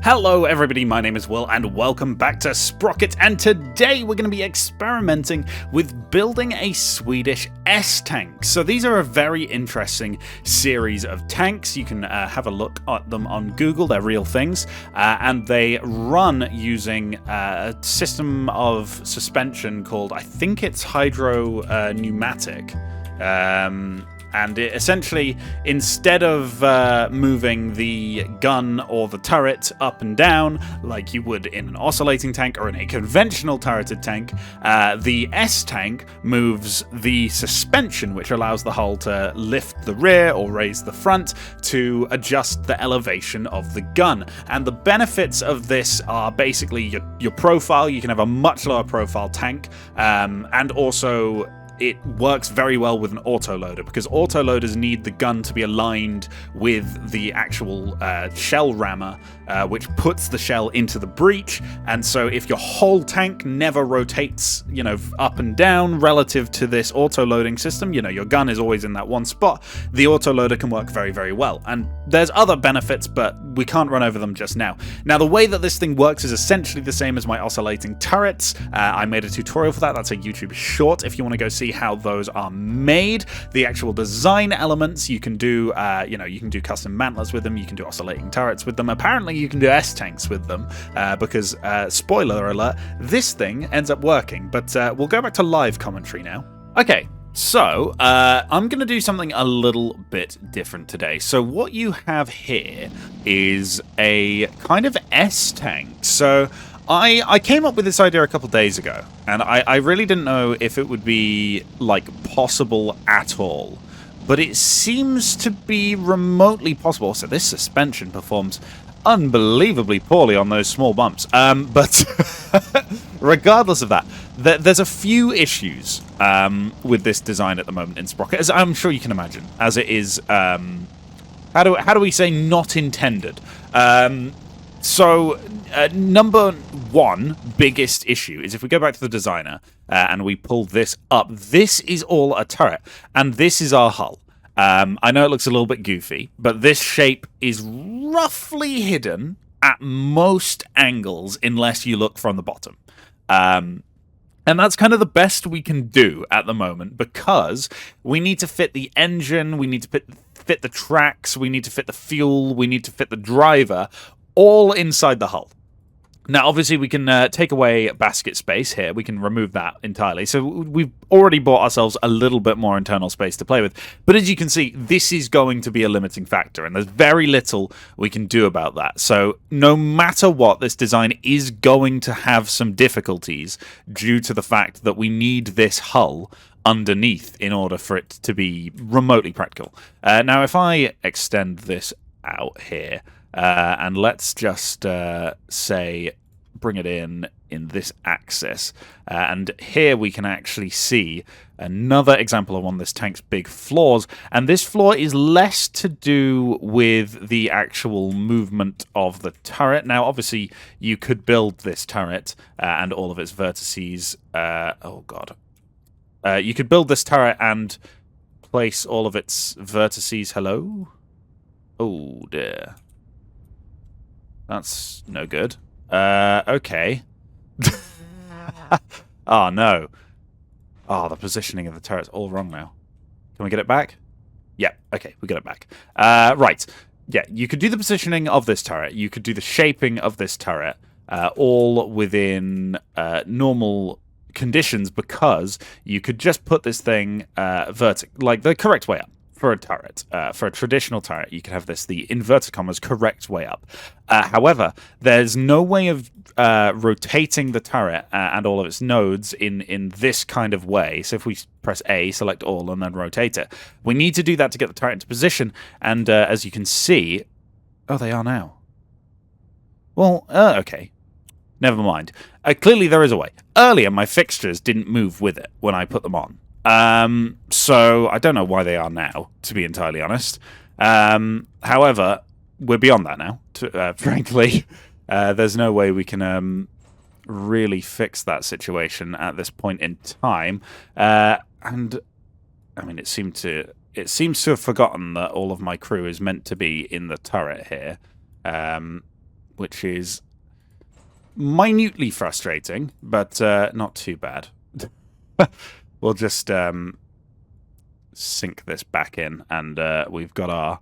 Hello everybody, my name is Will and welcome back to Sprocket, and today we're going to be experimenting with building a Swedish S-tank. So these are a very interesting series of tanks. You can have a look at them on Google, they're real things, and they run using a system of suspension called, I think it's hydro-pneumatic. And it essentially, instead of moving the gun or the turret up and down like you would in an oscillating tank or in a conventional turreted tank, the S-tank moves the suspension, which allows the hull to lift the rear or raise the front to adjust the elevation of the gun. And the benefits of this are basically your profile. You can have a much lower profile tank, and also it works very well with an autoloader, because autoloaders need the gun to be aligned with the actual shell rammer, which puts the shell into the breech. And so if your whole tank never rotates, up and down relative to this autoloading system, your gun is always in that one spot, the autoloader can work very, very well. And there's other benefits, but we can't run over them just now. Now, the way that this thing works is essentially the same as my oscillating turrets. I made a tutorial for that. That's a YouTube short if you want to go see how those are made. The actual design elements, you can do, you can do custom mantlets with them, you can do oscillating turrets with them. Apparently you can do S-tanks with them, because, spoiler alert, this thing ends up working. But we'll go back to live commentary now. Okay. So, I'm going to do something a little bit different today. So what you have here is a kind of S-tank. So I came up with this idea a couple days ago, and I really didn't know if it would be, possible at all. But it seems to be remotely possible. So this suspension performs unbelievably poorly on those small bumps. But regardless of that, there's a few issues with this design at the moment in Sprocket, as I'm sure you can imagine, as it is, how do we say, not intended. So, number one biggest issue is if we go back to the designer and we pull this up, this is all a turret, and this is our hull. I know it looks a little bit goofy, but this shape is roughly hidden at most angles unless you look from the bottom. And that's kind of the best we can do at the moment, because we need to fit the engine, we need to fit the tracks, we need to fit the fuel, we need to fit the driver, all inside the hull. Now, obviously, we can take away basket space here. We can remove that entirely. So we've already bought ourselves a little bit more internal space to play with. But as you can see, this is going to be a limiting factor, and there's very little we can do about that. So no matter what, this design is going to have some difficulties due to the fact that we need this hull underneath in order for it to be remotely practical. Now, if I extend this out here, and let's just say bring it in this axis, and here we can actually see another example of one of this tank's big flaws, and this flaw is less to do with the actual movement of the turret. Now, obviously, you could build this turret and all of its vertices. You could build this turret and place all of its vertices. Hello? Oh, dear. That's no good. Okay. Oh, no. Oh, the positioning of the turret's all wrong now. Can we get it back? Yeah, okay, we got it back. Right. Yeah, you could do the positioning of this turret. You could do the shaping of this turret, all within normal conditions, because you could just put this thing the correct way up. For a turret, for a traditional turret, you can have this the inverted commas correct way up. However, there's no way of rotating the turret and all of its nodes in this kind of way. So if we press A, select all, and then rotate it, we need to do that to get the turret into position. And as you can see, oh, they are now. Well, okay. Never mind. Clearly there is a way. Earlier, my fixtures didn't move with it when I put them on. So I don't know why they are now, to be entirely honest. However, we're beyond that now, frankly. There's no way we can really fix that situation at this point in time. And I mean, it seems to have forgotten that all of my crew is meant to be in the turret here. which is minutely frustrating, but not too bad. We'll just sink this back in, and we've got our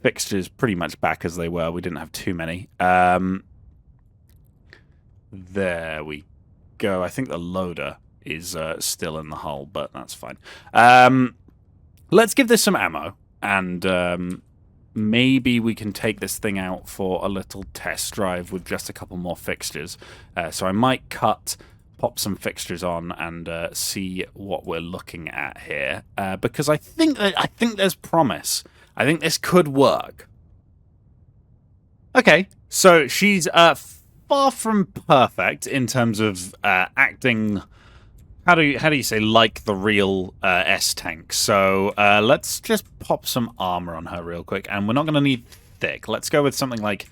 fixtures pretty much back as they were. We didn't have too many. There we go. I think the loader is still in the hull, but that's fine. Let's give this some ammo, and maybe we can take this thing out for a little test drive with just a couple more fixtures. So I might pop some fixtures on and see what we're looking at here, because I think there's promise. I think this could work. Okay, so she's far from perfect in terms of acting. How do you say, like the real S tank? So let's just pop some armor on her real quick, and we're not going to need thick. Let's go with something like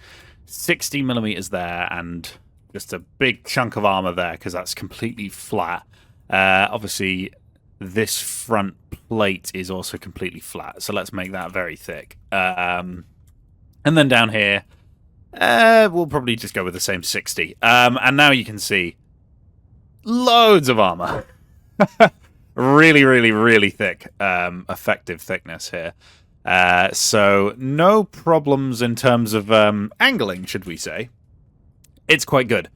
60 millimeters there, and just a big chunk of armor there, because that's completely flat. Obviously, this front plate is also completely flat, so let's make that very thick. And then down here, we'll probably just go with the same 60. And now you can see loads of armor. Really, really, really thick, effective thickness here. So no problems in terms of angling, should we say. It's quite good.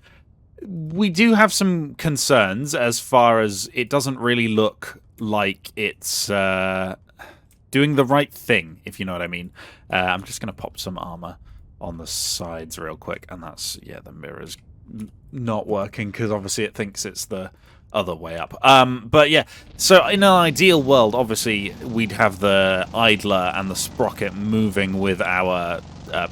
We do have some concerns as far as it doesn't really look like it's doing the right thing, if you know what I mean. I'm just going to pop some armor on the sides real quick, and that's, yeah, the mirror's not working because obviously it thinks it's the other way up. But yeah, so in an ideal world, obviously we'd have the idler and the sprocket moving with our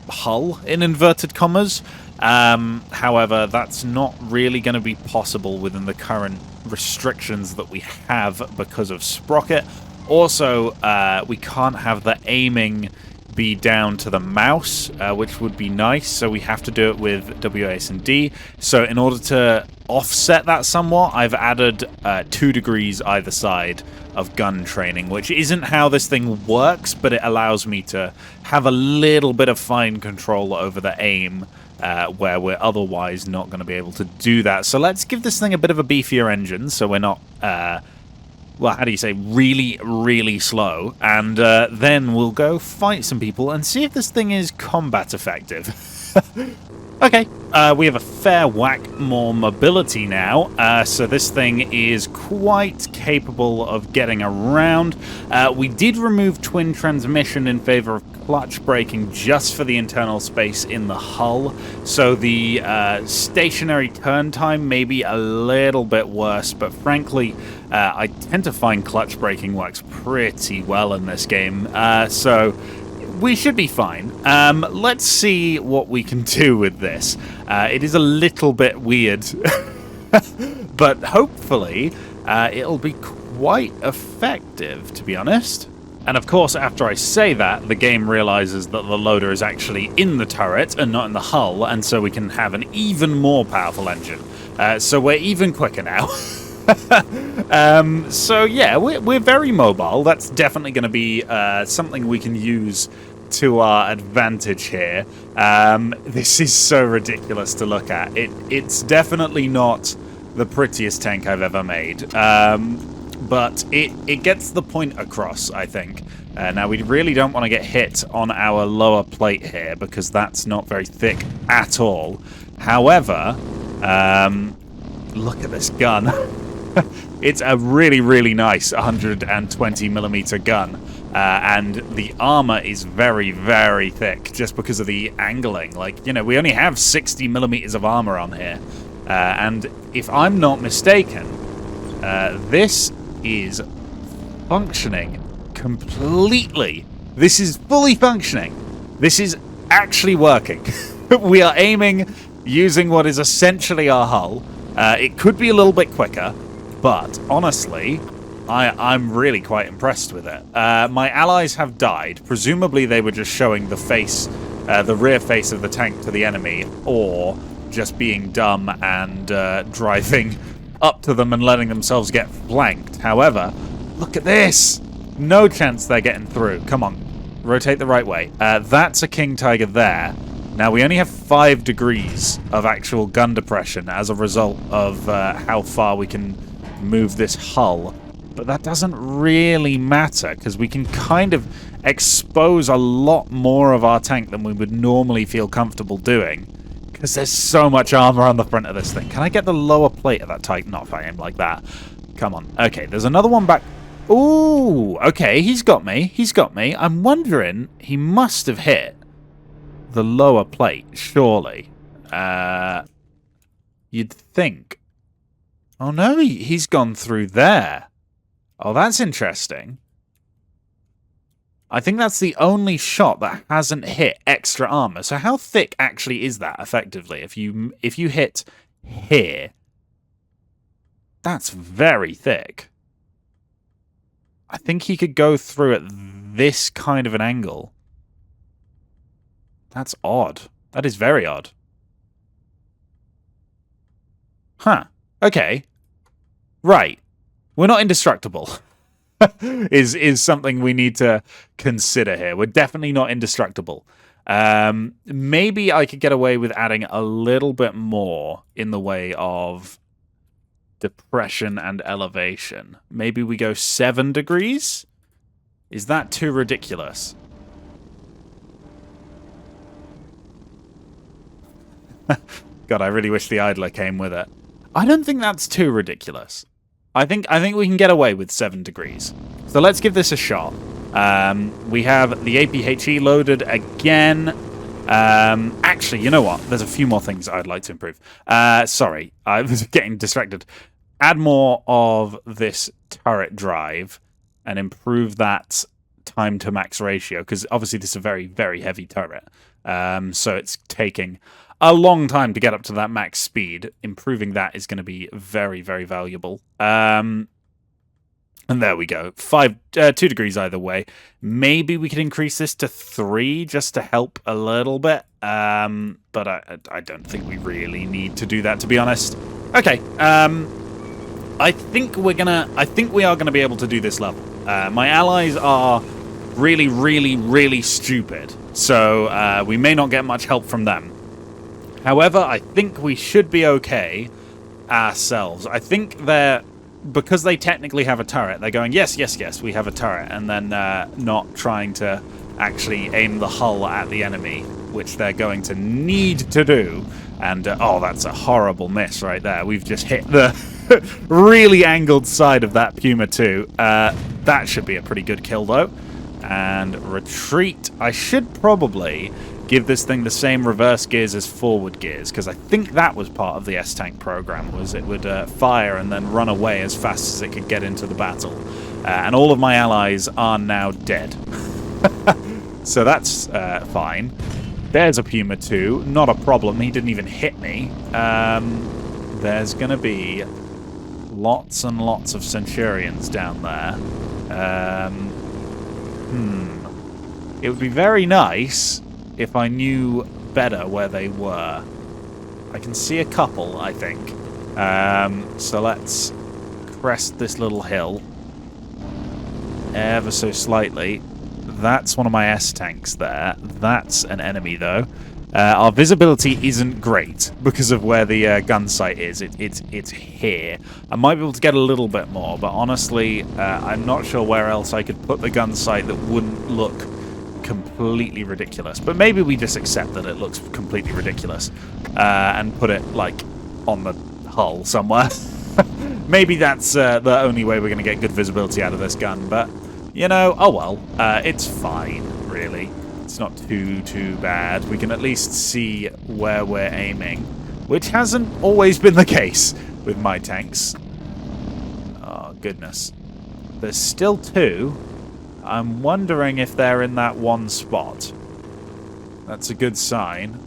hull, in inverted commas. However, that's not really going to be possible within the current restrictions that we have because of Sprocket. Also, we can't have the aiming be down to the mouse, which would be nice, so we have to do it with WAS and D. So in order to offset that somewhat, I've added 2 degrees either side of gun training, which isn't how this thing works, but it allows me to have a little bit of fine control over the aim, where we're otherwise not going to be able to do that. So let's give this thing a bit of a beefier engine, so we're not, well, how do you say, really, really slow. And then we'll go fight some people and see if this thing is combat effective. Okay, we have a fair whack more mobility now, so this thing is quite capable of getting around. We did remove twin transmission in favor of clutch braking just for the internal space in the hull, so the stationary turn time may be a little bit worse, but frankly, I tend to find clutch braking works pretty well in this game, so we should be fine. Let's see what we can do with this. It is a little bit weird, but hopefully it'll be quite effective, to be honest. And of course, after I say that, the game realizes that the loader is actually in the turret and not in the hull, and so we can have an even more powerful engine. So we're even quicker now. So yeah, we're very mobile. That's definitely going to be something we can use to our advantage here. This is so ridiculous to look at. It's definitely not the prettiest tank I've ever made, but it gets the point across, I think. Now, we really don't want to get hit on our lower plate here, because that's not very thick at all. However, look at this gun. It's a really, really nice 120mm gun. And the armor is very, very thick just because of the angling. Like, you know, we only have 60mm of armor on here. And if I'm not mistaken, this is functioning completely. This is fully functioning. This is actually working. We are aiming using what is essentially our hull. It could be a little bit quicker, but honestly, I'm really quite impressed with it. My allies have died. Presumably they were just showing the face, the rear face of the tank to the enemy, or just being dumb and driving up to them and letting themselves get flanked. However, look at this! No chance they're getting through. Come on, rotate the right way. That's a King Tiger there. Now, we only have 5 degrees of actual gun depression as a result of how far we can move this hull. But that doesn't really matter, because we can kind of expose a lot more of our tank than we would normally feel comfortable doing. Because there's so much armor on the front of this thing. Can I get the lower plate of that tank? Not if I aim like that. Come on. Okay, there's another one back. Ooh, okay, he's got me. He's got me. I'm wondering, he must have hit the lower plate, surely. You'd think. Oh no, he's gone through there. Oh, that's interesting. I think that's the only shot that hasn't hit extra armor. So how thick actually is that, effectively? If you hit here, that's very thick. I think he could go through at this kind of an angle. That's odd. That is very odd. Huh. Okay. Right. We're not indestructible. is something we need to consider here. We're definitely not indestructible. Maybe I could get away with adding a little bit more in the way of depression and elevation. Maybe we go 7 degrees? Is that too ridiculous? God, I really wish the idler came with it. I don't think that's too ridiculous. I think we can get away with 7 degrees. So let's give this a shot. We have the APHE loaded again. Actually, you know what? There's a few more things I'd like to improve. Sorry, I was getting distracted. Add more of this turret drive and improve that time to max ratio, because obviously this is a very, very heavy turret. So it's taking a long time to get up to that max speed. Improving that is going to be very, very valuable. And there we go. 2 degrees either way. Maybe we could increase this to 3 just to help a little bit. But I don't think we really need to do that, to be honest. Okay. I think we are gonna be able to do this level. My allies are really, really, really stupid, so we may not get much help from them. However, I think we should be okay ourselves. I think because they technically have a turret, they're going, yes, yes, yes, we have a turret, and then not trying to actually aim the hull at the enemy, which they're going to need to do. And, oh, that's a horrible miss right there. We've just hit the really angled side of that Puma 2. That should be a pretty good kill, though. And retreat. I should probably give this thing the same reverse gears as forward gears, because I think that was part of the S-Tank program, was it would fire and then run away as fast as it could get into the battle. And all of my allies are now dead. So that's fine. There's a Puma 2, not a problem, he didn't even hit me. There's going to be lots and lots of Centurions down there. It would be very nice if I knew better where they were. I can see a couple, I think. So let's crest this little hill ever so slightly. That's one of my S-tanks there. That's an enemy, though. Our visibility isn't great because of where the gun sight is. It's here. I might be able to get a little bit more, but honestly, I'm not sure where else I could put the gun sight that wouldn't look completely ridiculous. But maybe we just accept that it looks completely ridiculous and put it, like, on the hull somewhere. Maybe that's the only way we're going to get good visibility out of this gun, but, you know, oh well. It's fine, really. It's not too bad. We can at least see where we're aiming, which hasn't always been the case with my tanks. Oh, goodness. There's still 2. I'm wondering if they're in that one spot. That's a good sign.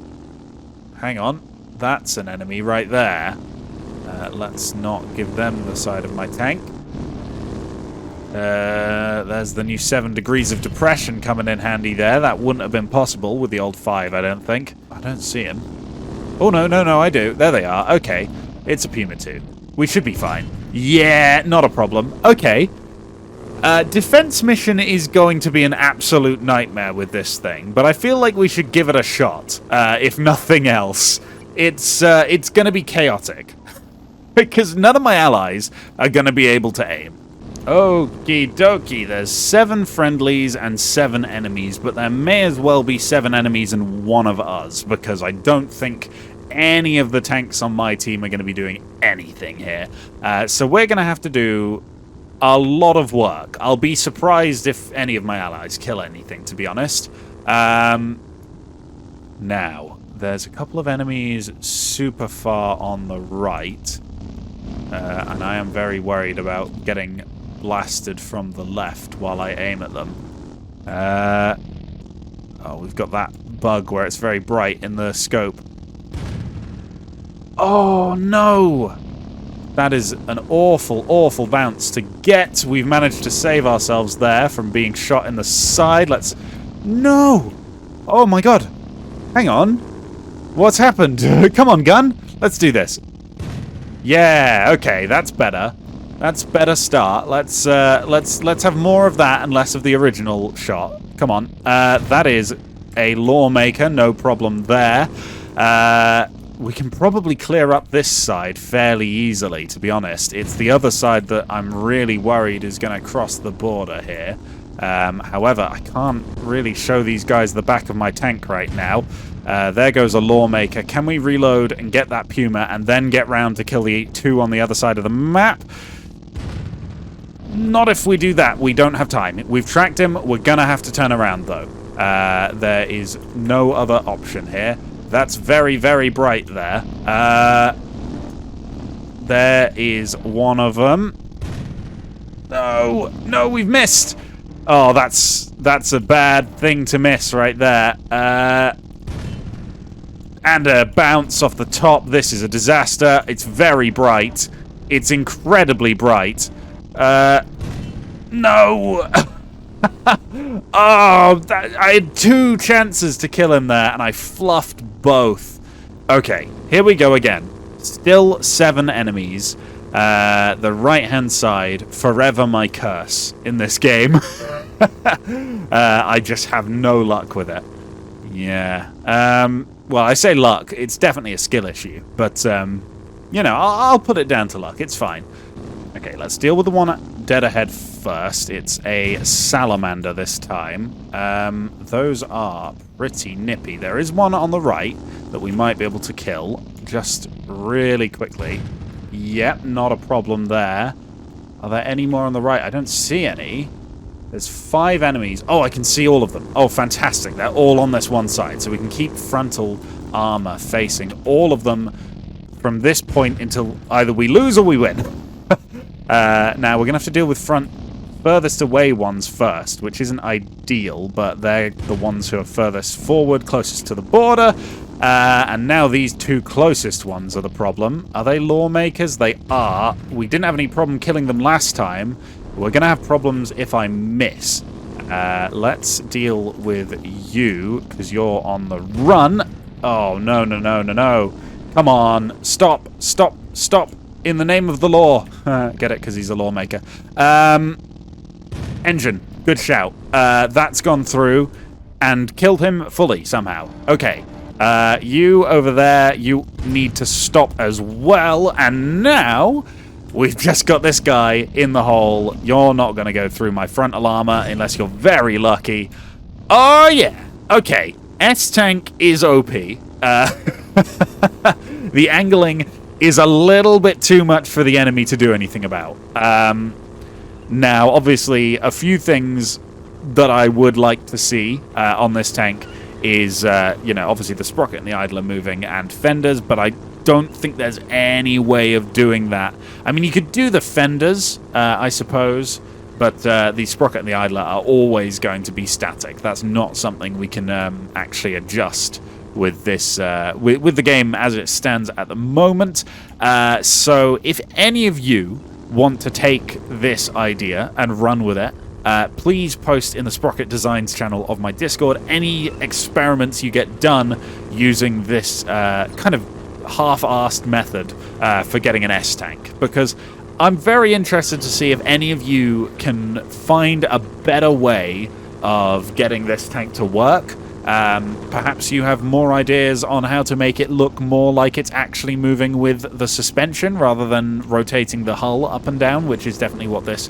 Hang on. That's an enemy right there. Let's not give them the side of my tank. There's the new 7 degrees of depression coming in handy there. That wouldn't have been possible with the old 5, I don't think. I don't see him. Oh, no, I do. There they are. Okay. It's a Puma 2. We should be fine. Yeah, not a problem. Okay. Defense mission is going to be an absolute nightmare with this thing, but I feel like we should give it a shot, if nothing else. It's going to be chaotic, because none of my allies are going to be able to aim. Okie dokie, there's 7 friendlies and 7 enemies, but there may as well be 7 enemies and 1 of us, because I don't think any of the tanks on my team are going to be doing anything here. So we're going to have to do a lot of work. I'll be surprised if any of my allies kill anything, to be honest. Now, there's a couple of enemies super far on the right, and I am very worried about getting blasted from the left while I aim at them. Oh, we've got that bug where it's very bright in the scope. Oh, no! That is an awful, awful bounce to get. We've managed to save ourselves there from being shot in the side. Let's... No! Oh, my God. Hang on. What's happened? Come on, gun. Let's do this. Yeah, okay, that's better. That's better start. Let's have more of that and less of the original shot. Come on. That is a lawmaker, no problem there. We can probably clear up this side fairly easily, to be honest. It's the other side that I'm really worried is going to cross the border here. However, I can't really show these guys the back of my tank right now. There goes a lawmaker. Can we reload and get that Puma and then get round to kill the 2 on the other side of the map? Not if we do that. We don't have time. We've tracked him. We're going to have to turn around, though. There is no other option here. That's very, very bright there. There is one of them. No, no, we've missed. Oh, that's a bad thing to miss right there. And a bounce off the top. This is a disaster. It's very bright. It's incredibly bright. No. Oh, I had 2 chances to kill him there, and I fluffed both. Okay, here we go again. Still 7 enemies. The right-hand side, forever my curse in this game. I just have no luck with it. Yeah. Well, I say luck. It's definitely a skill issue. But, you know, I'll put it down to luck. It's fine. Okay, let's deal with the one dead ahead first. It's a salamander this time. Those are pretty nippy. There is one on the right that we might be able to kill just really quickly. Yep, not a problem there. Are there any more on the right? I don't see any. There's 5 enemies. Oh, I can see all of them. Oh, fantastic. They're all on this one side, so we can keep frontal armor facing all of them from this point until either we lose or we win. Now, we're going to have to deal with furthest away ones first, which isn't ideal, but they're the ones who are furthest forward, closest to the border. And now these 2 closest ones are the problem. Are they lawmakers? They are. We didn't have any problem killing them last time. We're going to have problems if I miss. Let's deal with you, because you're on the run. Oh, no, no, no, no, no. Come on. Stop, stop, stop. In the name of the law. Get it, because he's a lawmaker. Engine. Good shout. That's gone through and killed him fully somehow. Okay. You over there, you need to stop as well. And now we've just got this guy in the hole. You're not going to go through my frontal armor unless you're very lucky. Oh, yeah. Okay. S-Tank is OP. The angling is a little bit too much for the enemy to do anything about. Now, obviously, a few things that I would like to see on this tank is, you know, obviously the sprocket and the idler moving and fenders, but I don't think there's any way of doing that. I mean, you could do the fenders, I suppose, but the sprocket and the idler are always going to be static. That's not something we can actually adjust with this with the game as it stands at the moment. So if any of you want to take this idea and run with it, please post in the Sprocket Designs channel of my Discord any experiments you get done using this kind of half-arsed method for getting an S-Tank, because I'm very interested to see if any of you can find a better way of getting this tank to work. Perhaps you have more ideas on how to make it look more like it's actually moving with the suspension rather than rotating the hull up and down, which is definitely what this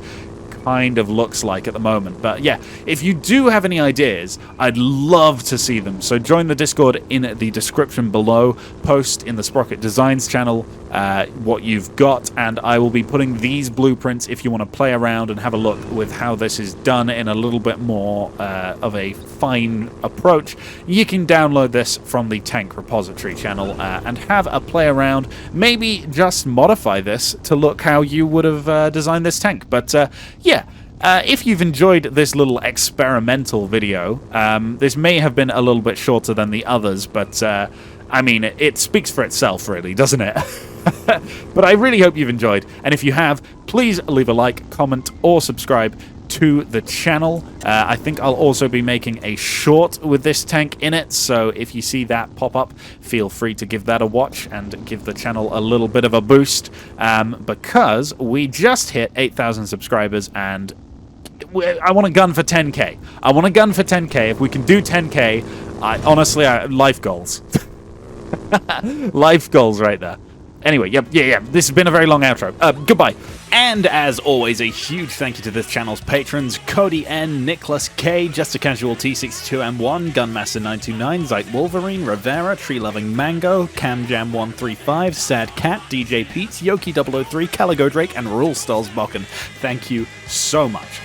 kind of looks like at the moment. But yeah, if you do have any ideas, I'd love to see them. So join the Discord in the description below, post in the Sprocket Designs channel what you've got, and I will be putting these blueprints if you want to play around and have a look with how this is done in a little bit more of a fine approach. You can download this from the Tank Repository channel and have a play around, maybe just modify this to look how you would have designed this tank. But yeah, if you've enjoyed this little experimental video, this may have been a little bit shorter than the others, but I mean, it speaks for itself, really, doesn't it? But I really hope you've enjoyed, and if you have, please leave a like, comment, or subscribe to the channel. I think I'll also be making a short with this tank in it, so if you see that pop up, feel free to give that a watch and give the channel a little bit of a boost, because we just hit 8,000 subscribers, and I want a gun for 10k. I want a gun for 10k. If we can do 10k, honestly, life goals. Life goals right there. Anyway, yeah. This has been a very long outro. Goodbye. And as always, a huge thank you to this channel's patrons: Cody N, Nicholas K, Just a Casual T62M1, Gunmaster929, Zeit Wolverine, Rivera, Tree Loving Mango, CamJam135, Sad Cat, DJ Pete, Yoki003, Caligo Drake, and Rule Stalls Bokken. Thank you so much